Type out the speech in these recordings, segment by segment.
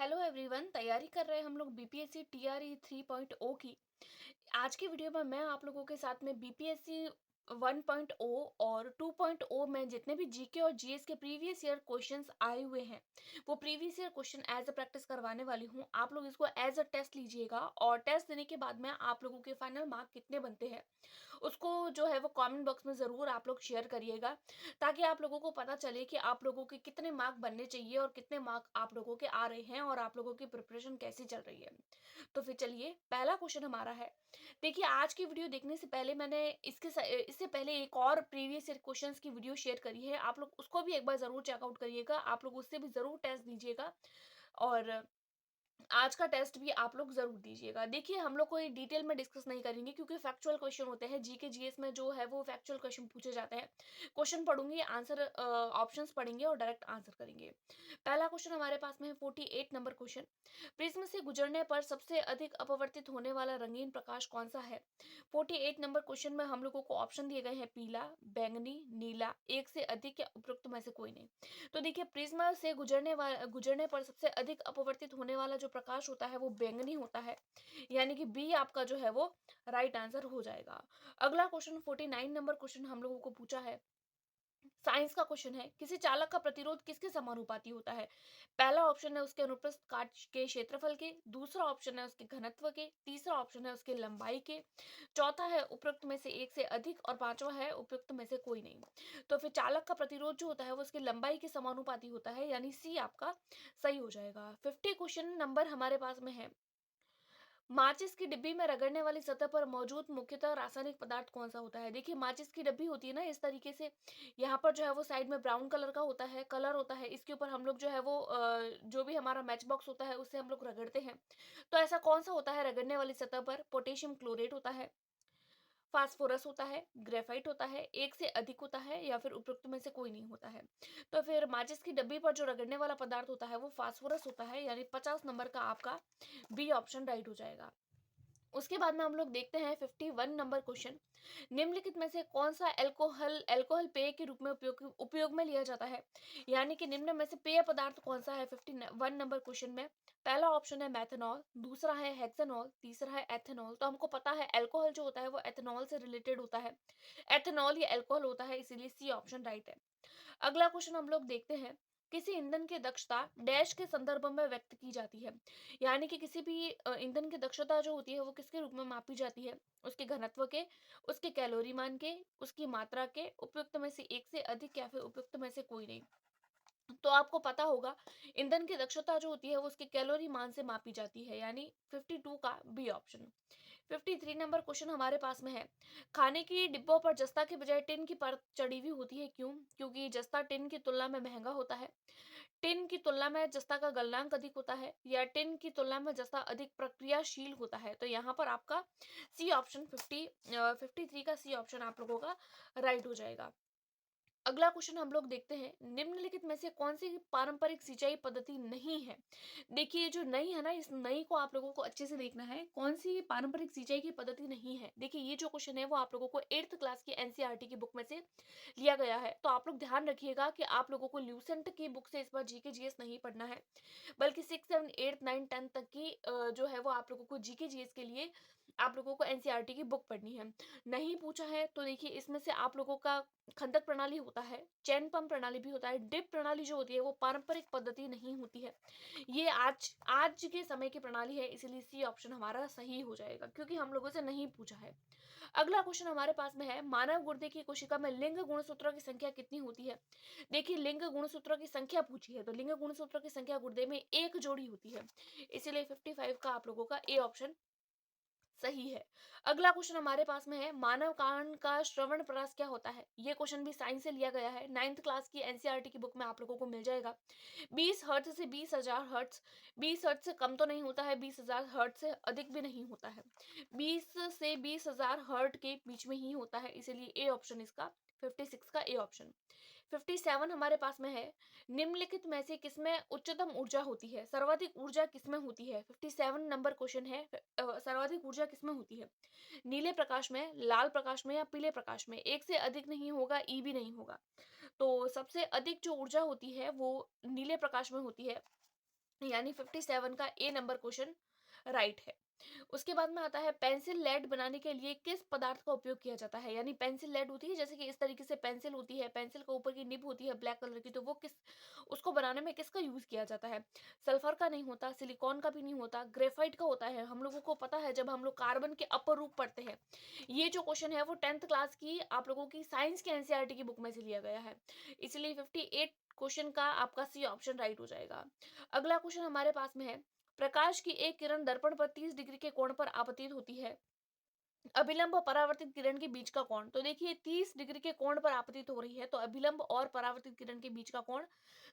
Hello everyone, तैयारी कर रहे हैं हम लोग बीपीएससी टीआरई 3.0 की। आज की वीडियो में मैं आप लोगों के साथ में बीपीएससी 1.0 और 2.0 में जितने भी जीके और जीएस के प्रीवियस ईयर क्वेश्चंस आए हुए हैं वो previous year question as a practice करवाने वाली हूँ। आप लोग इसको एज अ टेस्ट लीजिएगा और टेस्ट देने के बाद में आप लोगों के फाइनल मार्क कितने बनते हैं उसको जो है वो कमेंट बॉक्स में ज़रूर आप लोग शेयर करिएगा, ताकि आप लोगों को पता चले कि आप लोगों के कितने मार्क बनने चाहिए और कितने मार्क आप लोगों के आ रहे हैं और आप लोगों की प्रिपरेशन कैसी चल रही है। तो फिर चलिए, पहला क्वेश्चन हमारा है। देखिए, आज की वीडियो देखने से पहले मैंने इससे पहले एक और प्रीवियस ईयर क्वेश्चंस की वीडियो शेयर करी है। आप लोग उसको भी एक बार ज़रूर चेकआउट करिएगा, आप लोग उससे भी ज़रूर टेस्ट दीजिएगा और आज का टेस्ट भी आप लोग जरूर दीजिएगा। देखिए, हम लोग कोई डिटेल में डिस्कस नहीं करेंगे क्योंकि फैक्चुअल क्वेश्चन होते हैं। जीके जीएस में जो है वो फैक्चुअल क्वेश्चन पूछे जाते हैं। क्वेश्चन पढ़ूंगी, आंसर ऑप्शंस पढ़ेंगे और डायरेक्ट आंसर करेंगे। पहला क्वेश्चन हमारे पास में है 48 नंबर क्वेश्चन। प्रिज्म से गुजरने पर सबसे अधिक अपवर्तित होने वाला रंगीन प्रकाश कौन सा है? 48 नंबर क्वेश्चन में हम लोगों को ऑप्शन दिए गए हैं पीला, बैंगनी, नीला, एक से अधिक या उपरोक्त में से कोई नहीं। तो देखिए, प्रिज्मा से गुजरने पर सबसे अधिक अपवर्तित होने वाला जो प्रकाश होता है वो बैंगनी होता है, यानी कि बी आपका जो है वो राइट आंसर हो जाएगा। अगला क्वेश्चन 49 नंबर क्वेश्चन हम लोगों को पूछा है, साइंस का क्वेश्चन है। किसी चालक का प्रतिरोध किसके समानुपाती होता है? पहला ऑप्शन है उसके अनुप्रस्थ काट के क्षेत्रफल के, दूसरा ऑप्शन है उसके घनत्व के, तीसरा ऑप्शन है उसके लंबाई के, चौथा है उपरोक्त में से एक से अधिक और पांचवा है उपरोक्त में से कोई नहीं। तो फिर चालक का प्रतिरोध जो होता है वो उसकी लंबाई के समानुपाती होता है, यानी सी आपका सही हो जाएगा। 50 क्वेश्चन नंबर हमारे पास में है, माचिस की डिब्बी में रगड़ने वाली सतह पर मौजूद मुख्यतः रासायनिक पदार्थ कौन सा होता है? देखिए, माचिस की डिब्बी होती है ना इस तरीके से, यहाँ पर जो है वो साइड में ब्राउन कलर का होता है, कलर होता है, इसके ऊपर हम लोग जो है वो जो भी हमारा मैच बॉक्स होता है उससे हम लोग रगड़ते हैं। तो ऐसा कौन सा होता है रगड़ने वाली सतह पर? पोटेशियम क्लोरेट होता है, फास्फोरस होता है, ग्रेफाइट होता है, एक से अधिक होता है, या फिर उपरोक्त में से कोई नहीं होता है। तो फिर माचिस की डब्बी पर जो रगड़ने वाला पदार्थ होता है वो फास्फोरस होता है, यानी 50 नंबर का आपका बी ऑप्शन राइट हो जाएगा। उसके बाद में हम लोग देखते हैं 51 नंबर क्वेश्चन, निम्नलिखित में से कौन सा अल्कोहल अल्कोहल पेय के रूप में उपयोग में लिया जाता है? यानी कि निम्न में से पेय पदार्थ कौन सा है 51 नंबर क्वेश्चन में? पहला ऑप्शन है मेथनॉल, दूसरा है हेक्सेनॉल, तीसरा है एथेनॉल। तो हमको पता है अल्कोहल जो होता है वो एथेनॉल से रिलेटेड होता है, एथेनॉल या अल्कोहल होता है, इसीलिए सी ऑप्शन राइट है। अगला क्वेश्चन हम लोग देखते हैं, किसी ईंधन की दक्षता डैश के संदर्भ में व्यक्त की जाती है? यानी कि किसी भी ईंधन की दक्षता जो होती है वो किसके रूप में मापी जाती है? उसके घनत्व के, उसके कैलोरी मान के, उसकी मात्रा के, उपयुक्त में से एक से अधिक या फिर उपयुक्त में से कोई नहीं। तो आपको पता होगा, ईंधन की दक्षता जो होती है वो उसके कैलोरी मान से मापी जाती है, यानी 52 का बी ऑप्शन। 53 नंबर क्वेश्चन हमारे पास में है, खाने की डिब्बों पर जस्ता के बजाय टिन की परत चढ़ी हुई होती है, क्यों? क्योंकि जस्ता टिन की तुलना में महंगा होता है, टिन की तुलना में जस्ता का गलनांक अधिक होता है, या टिन की तुलना में जस्ता अधिक प्रक्रियाशील होता है। तो यहाँ पर आपका सी ऑप्शन 53 का सी ऑप्शन आप लोगों का राइट हो जाएगा। अगला क्वेश्चन हम लोग देखते हैं, निम्नलिखित में से कौन सी पारंपरिक सिंचाई पद्धति नहीं है? देखिए, जो नहीं है ना, इस नहीं को आप लोगों को अच्छे से देखना है, कौन सी पारंपरिक सिंचाई की पद्धति नहीं है। देखिए, ये जो क्वेश्चन है वो आप लोगों को 8th क्लास की एनसीईआरटी की बुक में से लिया गया है। तो आप लोग ध्यान रखिएगा कि आप लोगों को ल्यूसेंट की बुक से इस बार जीके जीएस नहीं पढ़ना है, बल्कि 6 7 8 9 10 तक की जो है वो आप लोगों को जीके जीएस के लिए आप लोगों को एनसीईआरटी की बुक पढ़नी है। नहीं पूछा है तो देखिए, इसमें से आप लोगों का खंडक प्रणाली होता है, चैन पंप प्रणाली भी होता है, डिप प्रणाली जो होती है वो पारंपरिक पद्धति नहीं होती है, ये आज आज के समय की प्रणाली है, इसीलिए सी ऑप्शन हमारा सही हो जाएगा क्योंकि हम लोगों से नहीं पूछा है। अगला क्वेश्चन हमारे पास में है, मानव गुर्दे की कोशिका में लिंग गुणसूत्रों की संख्या कितनी होती है? देखिए, लिंग गुणसूत्रों की संख्या पूछी है तो लिंग गुणसूत्रों की संख्या गुर्दे में एक जोड़ी होती है, इसीलिए 55 का आप लोगों का ए ऑप्शन सही है। अगला क्वेश्चन हमारे पास में है, मानव कान का श्रवण प्रयास क्या होता है? ये क्वेश्चन भी साइंस से लिया गया है, 9th क्लास की एनसीईआरटी की बुक में आप लोगों को मिल जाएगा। 20 हर्ट्ज से 20,000 हर्ट्ज, 20 हर्ट्ज से कम तो नहीं होता है, 20,000 हर्ट्ज से अधिक भी नहीं होता है, 20 से 20,000 हर्ट के बीच में ही होता है, इसीलिए ए ऑप्शन इसका 56 का ए ऑप्शन। 57 हमारे पास में है, निम्नलिखित में से किसमें उच्चतम ऊर्जा होती है? सर्वाधिक ऊर्जा किसमें होती है? 57 नंबर क्वेश्चन है, सर्वाधिक ऊर्जा किसमें होती है? नीले प्रकाश में, लाल प्रकाश में, या पीले प्रकाश में? एक से अधिक नहीं होगा, ई भी नहीं होगा। तो सबसे अधिक जो ऊर्जा होती है वो नीले प्रकाश में होती है, यानी 57 का ए नंबर क्वेश्चन राइट है। उसके बाद में आता है पेंसिल लेड बनाने के लिए किस पदार्थ का उपयोग किया जाता है। यानी पेंसिल लेड होती है, जैसे कि इस तरीके से पेंसिल होती है, पेंसिल के ऊपर की निब होती है ब्लैक कलर की, तो वो किस उसको बनाने में किसका यूज किया जाता है। सल्फर का नहीं होता, सिलिकॉन का भी नहीं होता, ग्रेफाइट का होता है। हम लोगों को पता है जब हम लोग कार्बन के अपर रूप पढ़ते हैं। ये जो क्वेश्चन है वो 10th क्लास की आप लोगों की साइंस के एनसीईआरटी की बुक में से लिया गया है, इसलिए 58 क्वेश्चन का आपका सी ऑप्शन राइट हो जाएगा। अगला क्वेश्चन हमारे पास में है, प्रकाश की एक किरण दर्पण पर 30 डिग्री के कोण पर आपतित होती है, अभिलंब और परावर्तित किरण के बीच का कोण। तो देखिए 30 डिग्री के कोण पर आपतित हो रही है, तो अभिलंब और परावर्तित किरण के बीच का कोण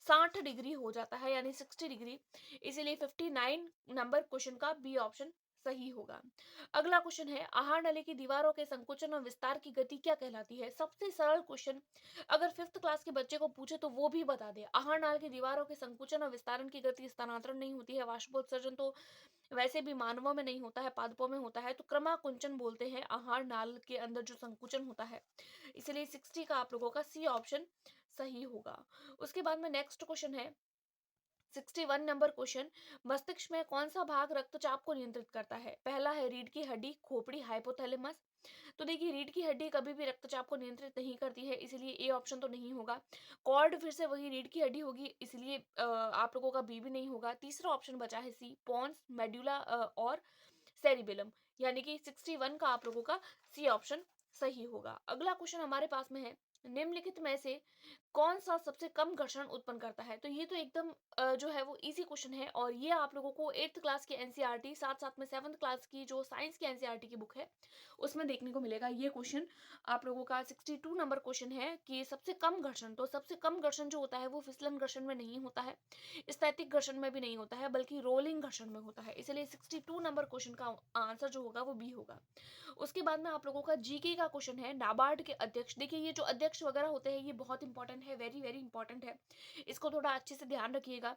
60 डिग्री हो जाता है, यानी 60 डिग्री। इसीलिए 59 नंबर क्वेश्चन का बी ऑप्शन सही होगा। अगला क्वेश्चन है, आहार नली की दीवारों के संकुचन और विस्तार की गति क्या कहलाती है। सबसे सरल क्वेश्चन, अगर 5th क्लास के बच्चे को पूछे तो वो भी बता दे। आहार नाल की दीवारों के संकुचन और विस्तारण की गति स्थानांतरण नहीं होती है, वाष्पोत्सर्जन तो वैसे भी मानवों में नहीं होता है, पादपों में होता है, तो क्रमाकुंचन बोलते हैं आहार नाल के अंदर जो संकुचन होता है। इसलिए 60 का आप लोगों का सी ऑप्शन सही होगा। उसके बाद में नेक्स्ट क्वेश्चन है 61 नंबर क्वेश्चन, मस्तिष्क में कौन सा भाग रक्तचाप को नियंत्रित करता है। पहला है रीढ़ की हड्डी, खोपड़ी, हाइपोथैलेमस। तो देखिए रीढ़ की हड्डी कभी भी रक्तचाप को नियंत्रित नहीं करती है, इसलिए ए ऑप्शन तो नहीं होगा। कॉर्ड फिर से वही रीढ़ की हड्डी होगी, इसलिए आप लोगों का बी भी नहीं होगा। तीसरा ऑप्शन बचा है सी, पॉन्स, मेडुला और सेरिबेलम, यानी कि 61 का आप लोगों का सी ऑप्शन सही होगा। अगला क्वेश्चन हमारे पास में है, निम्नलिखित में से कौन सा सबसे कम घर्षण उत्पन्न करता है। तो ये तो एकदम जो है वो इजी क्वेश्चन है, और ये आप लोगों को 8th क्लास की एनसीईआरटी साथ साथ में 7th क्लास की जो साइंस की एनसीईआरटी की बुक है उसमें देखने को मिलेगा। ये क्वेश्चन आप लोगों का 62 नंबर क्वेश्चन है कि सबसे कम घर्षण, तो सबसे कम घर्षण जो होता है वो फिसलन घर्षण में नहीं होता है, स्थैतिक घर्षण में भी नहीं होता है, बल्कि रोलिंग घर्षण में होता है। इसलिए 62 नंबर क्वेश्चन का आंसर जो होगा वो बी होगा। उसके बाद में आप लोगों का जीके का क्वेश्चन है, नाबार्ड के अध्यक्ष। देखिए ये जो अध्यक्ष वगैरह होते हैं ये बहुत इंपॉर्टेंट है, वेरी वेरी इंपॉर्टेंट है, इसको थोड़ा अच्छे से ध्यान रखिएगा।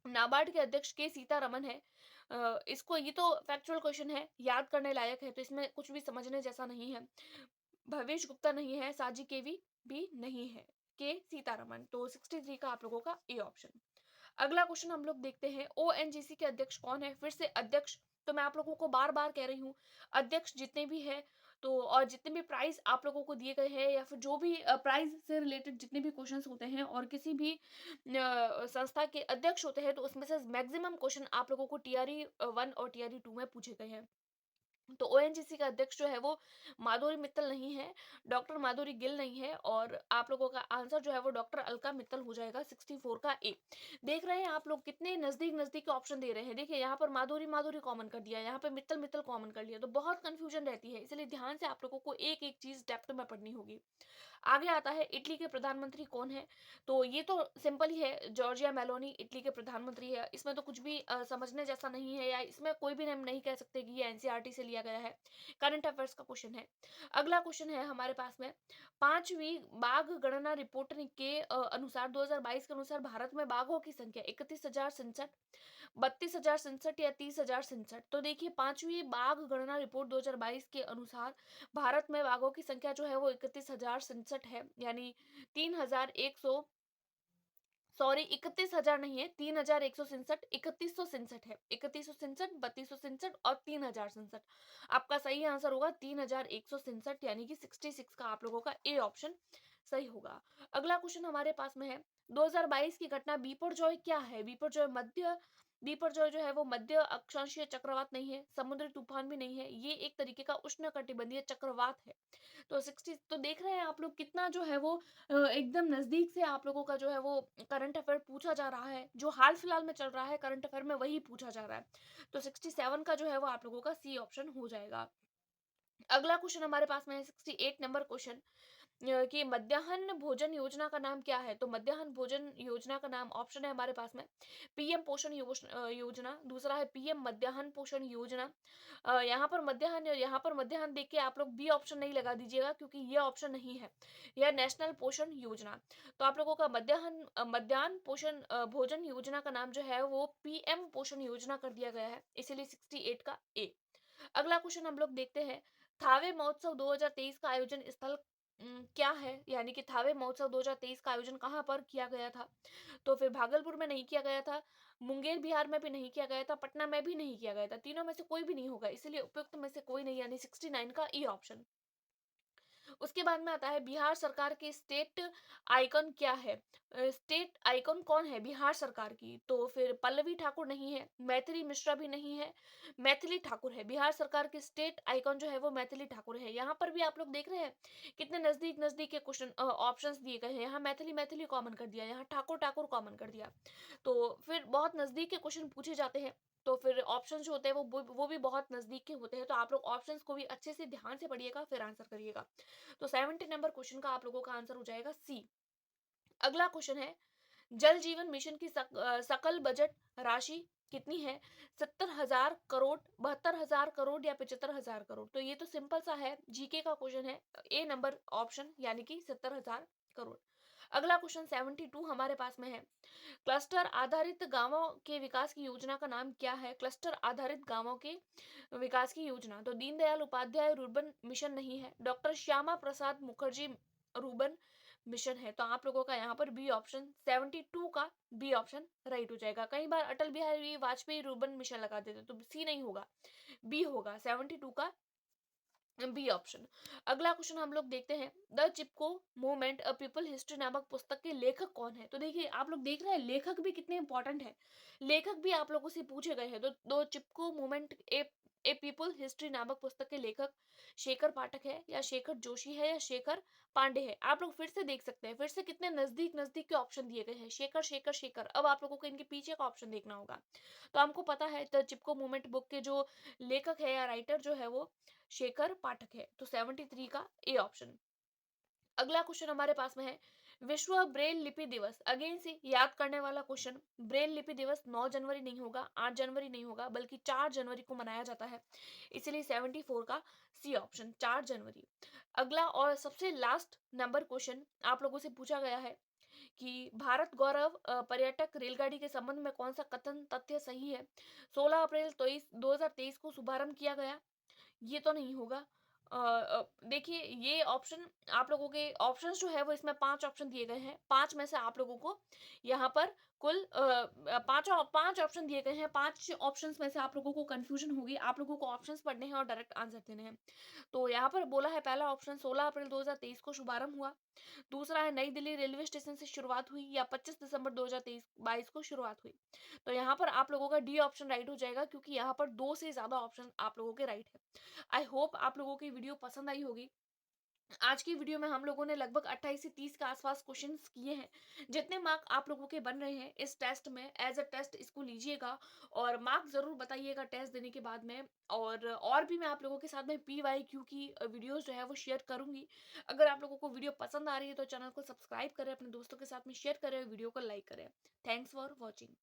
नाबार्ड के अध्यक्ष के सीतारमन है। इसको, ये तो फैक्चुअल क्वेश्चन है, याद करने लायक है, तो इसमें कुछ भी समझने जैसा नहीं है। भवेश गुप्ता नहीं है, साजी केवी भी नहीं है, के सीतारमन। तो 63 का आप लोगों का ए ऑप्शन। अगला क्वेश्चन हम लोग देखते हैं, ओएनजीसी के अध्यक्ष कौन है। फिर से अध्यक्ष, तो मैं आप लोगों को बार बार कह रही हूँ, अध्यक्ष जितने भी है तो, और जितने भी प्राइज आप लोगों को दिए गए हैं, या फिर जो भी प्राइज से रिलेटेड जितने भी क्वेश्चंस होते हैं और किसी भी संस्था के अध्यक्ष होते हैं, तो उसमें से मैक्सिमम क्वेश्चन आप लोगों को टीआरई 1 और टीआरई 2 में पूछे गए हैं। तो ओएनजीसी का अध्यक्ष जो है वो माधुरी मित्तल नहीं है, डॉक्टर माधुरी गिल नहीं है, और आप लोगों का आंसर जो है वो डॉक्टर अलका मित्तल हो जाएगा, 64 का ए। देख रहे हैं आप लोग कितने नजदीक नजदीक के ऑप्शन दे रहे हैं। देखिए यहाँ पर माधुरी माधुरी कॉमन कर दिया, यहाँ पे मित्तल मित्तल कॉमन कर लिया, तो बहुत कंफ्यूजन रहती है, इसलिए ध्यान से आप लोगों को एक एक चीज डेप्थ में पढ़नी होगी। आगे आता है, इटली के प्रधानमंत्री कौन है। तो ये तो सिंपल ही है, जॉर्जिया मेलोनी इटली के प्रधानमंत्री है, इसमें तो कुछ भी समझने जैसा नहीं है, या इसमें कोई भी नेम नहीं कह सकते कि ये एनसीईआरटी से लिया गया है, करंट अफेयर्स का क्वेश्चन है। अगला क्वेश्चन है हमारे पास में, 5वीं बाघ गणना रिपोर्ट के अनुसार 2022 के अनुसार भारत में बाघों की संख्या 31,067, 32,067 या 30,067। तो देखिए 5वीं बाघ गणना रिपोर्ट 2022 के अनुसार भारत में बाघों की संख्या जो है वो 31,067 है, यानी 3,100, सॉरी 31,000 नहीं है, 3,167, 3167 है, 3167, 3267 और 3,067। आपका सही आंसर होगा 3,167, यानी कि 66 का आप लोगों का ए ऑप्शन सही होगा। अगला क्वेश्चन हमारे पास में है, 2022 की घटना बिपरजॉय क्या है। बिपरजॉय जो है वो मध्य अक्षांशीय चक्रवात नहीं है, समुद्री तूफान भी नहीं है, ये एक तरीके का उष्णकटिबंधीय चक्रवात है। तो 60, तो देख रहे हैं आप लोग कितना जो है वो एकदम नजदीक से आप लोगों का जो है वो करंट अफेयर पूछा जा रहा है, जो हाल फिलहाल में चल रहा है करंट अफेयर में वही पूछा जा रहा है। तो 67 का जो है वो आप लोगों का सी ऑप्शन हो जाएगा। अगला क्वेश्चन हमारे पास में है 68 नंबर क्वेश्चन, कि मध्याह्न भोजन योजना का नाम क्या है। तो मध्याह्न भोजन योजना का नाम ऑप्शन है हमारे पास में, पीएम पोषण योजना, दूसरा है पीएम मध्याह्न पोषण योजना। यहाँ पर मध्याह्न देख के आप लोग बी ऑप्शन नहीं लगा दीजिएगा, क्योंकि ये ऑप्शन नहीं है, यह नेशनल पोषण योजना। तो आप लोगों का मध्याह्न पोषण भोजन योजना का नाम जो है वो पीएम पोषण योजना कर दिया गया है, इसीलिए 68 का ए। अगला क्वेश्चन हम लोग देखते हैं, थावे महोत्सव 2023 का आयोजन स्थल क्या है, यानी कि थावे महोत्सव 2023 का आयोजन कहाँ पर किया गया था? तो फिर भागलपुर में नहीं किया गया था, मुंगेर बिहार में भी नहीं किया गया था, पटना में भी नहीं किया गया था। तीनों में से कोई भी नहीं होगा, इसलिए उपयुक्त में से कोई नहीं, यानी 69 का ई ऑप्शन। उसके बाद में आता है बिहार सरकार की स्टेट आइकन क्या है? स्टेट आइकन कौन है बिहार सरकार की? तो फिर पल्लवी ठाकुर नहीं है, मैथिली मिश्रा भी नहीं है, मैथिली ठाकुर है। बिहार सरकार की स्टेट आइकन जो है वो मैथिली ठाकुर है। यहाँ पर भी आप लोग देख रहे हैं कितने नजदीक नजदीक के क्वेश्चन ऑप्शंस दिए गए हैं। यहाँ मैथिली मैथिली कॉमन कर दिया, यहाँ ठाकुर ठाकुर कॉमन कर दिया। तो फिर बहुत नजदीक के क्वेश्चन पूछे जाते हैं, तो फिर ऑप्शंस जो होते हैं वो भी बहुत नजदीक के होते हैं। तो आप लोग ऑप्शंस को भी अच्छे से ध्यान से पढ़िएगा, फिर आंसर करिएगा। तो 70 नंबर क्वेश्चन का आप लोगों का आंसर हो जाएगा सी। अगला क्वेश्चन है, जल जीवन मिशन की सकल बजट राशि कितनी है? 70,000 करोड़, 72,000 करोड़ या 75,000 करोड़? तो ये तो सिंपल सा है, जीके का क्वेश्चन है, ए नंबर ऑप्शन, यानी कि 70,000 करोड़। अगला क्वेश्चन 72 हमारे पास में है, क्लस्टर आधारित गांवों के विकास की योजना का नाम क्या है? क्लस्टर आधारित गांवों के विकास की योजना, तो दीनदयाल उपाध्याय रूर्बन मिशन नहीं है, doctor Shyama Prasad Mukherjee rurban mission है। तो आप लोगों का यहाँ पर बी ऑप्शन 72 का बी ऑप्शन राइट हो जाएगा। कई बार अटल बिहारी वाजपेयी रूर्बन मिशन लगा देते, तो सी नहीं होगा, बी होगा 72 का बी ऑप्शन। अगला क्वेश्चन हम लोग देखते हैं, the Chipko movement a people history नामक पुस्तक के लेखक कौन है? तो देखिए आप लोग देख रहे हैं लेखक भी कितने इंपॉर्टेंट है, लेखक भी आप लोगों से पूछे गए हैं। तो दो चिपको मूवमेंट ए पीपल हिस्ट्री नामक पुस्तक के लेखक शेखर पाठक है, या शेखर जोशी है, या शेखर पांडे है? आप लोग फिर से देख सकते हैं, फिर से कितने नजदीक नजदीक के ऑप्शन दिए गए हैं, शेखर शेखर शेखर। अब आप लोगों को इनके पीछे का ऑप्शन देखना होगा। तो हमको पता है द चिपको मूवमेंट बुक के जो लेखक है या राइटर जो है वो शेखर पाठक है। तो 73 का ए ऑप्शन। अगला क्वेश्चन हमारे पास में है, विश्व ब्रेल लिपि दिवस, अगेन से याद करने वाला क्वेश्चन। ब्रेल लिपि दिवस 9 जनवरी नहीं होगा, 8 जनवरी नहीं होगा, बल्कि 4 जनवरी को मनाया जाता है, इसलिए 74 का सी ऑप्शन, 4 जनवरी। अगला और सबसे लास्ट नंबर क्वेश्चन आप लोगों से पूछा गया है कि भारत गौरव पर्यटक रेलगाड़ी के संबंध में कौन सा कथन तथ्य सही है? 16 अप्रैल 2023 को शुभारंभ किया गया, ये तो नहीं होगा। देखिए ये ऑप्शन, आप लोगों के ऑप्शंस जो है वो इसमें 5 ऑप्शन दिए गए हैं, 5 में से आप लोगों को यहाँ पर कुल 5 ऑप्शन दिए गए हैं, 5 ऑप्शंस में से आप लोगों को कंफ्यूजन होगी, आप लोगों को ऑप्शंस पढ़ने हैं और डायरेक्ट आंसर देने हैं। तो यहाँ पर बोला है पहला ऑप्शन 16 अप्रैल 2023 को शुभारंभ हुआ, दूसरा है नई दिल्ली रेलवे स्टेशन से शुरुआत हुई, या 25 दिसंबर 2023 को शुरुआत हुई। तो यहाँ पर आप लोगों का डी ऑप्शन राइट हो जाएगा, क्योंकि यहाँ पर 2 से ज्यादा ऑप्शन आप लोगों के राइट है। आई होप आप लोगों की वीडियो पसंद आई होगी। आज की वीडियो में हम लोगों ने लगभग 28 से 30 के आसपास क्वेश्चंस किए हैं। जितने मार्क आप लोगों के बन रहे हैं इस टेस्ट में, एज अ टेस्ट इसको लीजिएगा और मार्क जरूर बताइएगा टेस्ट देने के बाद में। और भी मैं आप लोगों के साथ में PYQ की वीडियोस जो है वो शेयर करूंगी। अगर आप लोगों को वीडियो पसंद आ रही है तो चैनल को सब्सक्राइब करें, अपने दोस्तों के साथ में शेयर करें, वीडियो को लाइक करें। Thanks for watching.